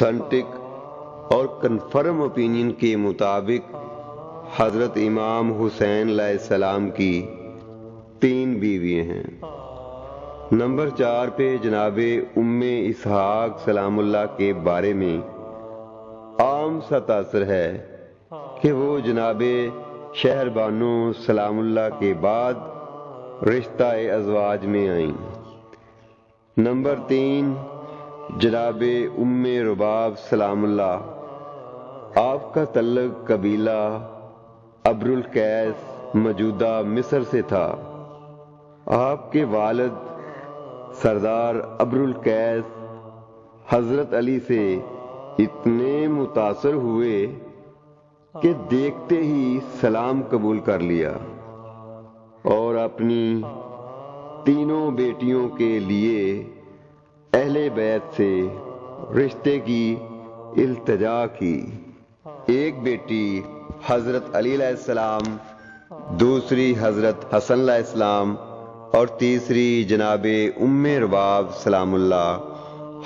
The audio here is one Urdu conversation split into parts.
اوتھینٹک اور کنفرم اوپینین کے مطابق حضرت امام حسین علیہ السلام کی 3 بیویاں ہیں۔ نمبر 4 پہ جناب ام اسحاق سلام اللہ کے بارے میں عام سا تاثر ہے کہ وہ جناب شہر بانو سلام اللہ کے بعد رشتہ ازواج میں آئیں۔ نمبر 3 جناب ام رباب سلام اللہ، آپ کا تعلق قبیلہ ابر القیس موجودہ مصر سے تھا۔ آپ کے والد سردار ابر القیس حضرت علی سے اتنے متاثر ہوئے کہ دیکھتے ہی سلام قبول کر لیا اور اپنی تینوں بیٹیوں کے لیے اہل بیت سے رشتے کی التجا کی۔ ایک بیٹی حضرت علی علیہ السلام، دوسری حضرت حسن علیہ السلام اور تیسری جناب ام رباب سلام اللہ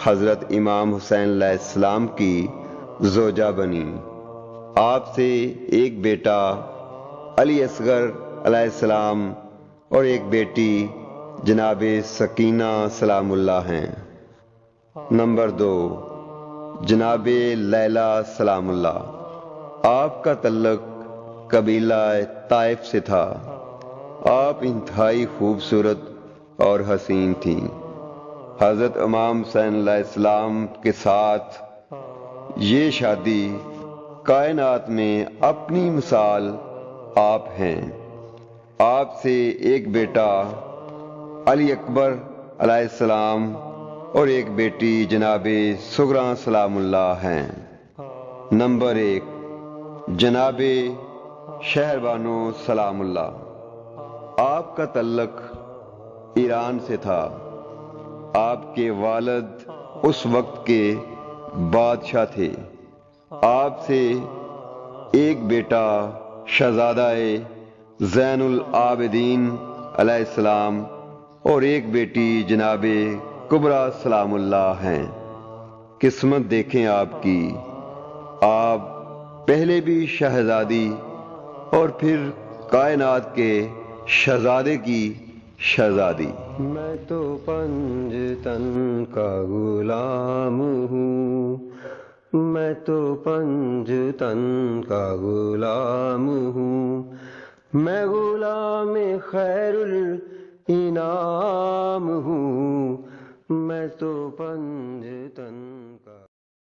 حضرت امام حسین علیہ السلام کی زوجہ بنی۔ آپ سے ایک بیٹا علی اصغر علیہ السلام اور ایک بیٹی جناب سکینہ سلام اللہ ہیں۔ نمبر 2 جناب لیلہ سلام اللہ، آپ کا تعلق قبیلہ طائف سے تھا۔ آپ انتہائی خوبصورت اور حسین تھیں۔ حضرت امام حسین علیہ السلام کے ساتھ یہ شادی کائنات میں اپنی مثال آپ ہیں۔ آپ سے ایک بیٹا علی اکبر علیہ السلام اور ایک بیٹی جناب سغراء سلام اللہ ہیں۔ نمبر 1 جناب شہر بانو سلام اللہ، آپ کا تعلق ایران سے تھا۔ آپ کے والد اس وقت کے بادشاہ تھے۔ آپ سے ایک بیٹا شہزادہ زین العابدین علیہ السلام اور ایک بیٹی جناب کبریٰ سلام اللہ ہیں۔ قسمت دیکھیں آپ کی، آپ پہلے بھی شہزادی اور پھر کائنات کے شہزادے کی شہزادی۔ میں تو پنجتن کا غلام ہوں، میں تو پنجتن کا غلام ہوں، میں غلام خیر الانعام ہوں، میں تو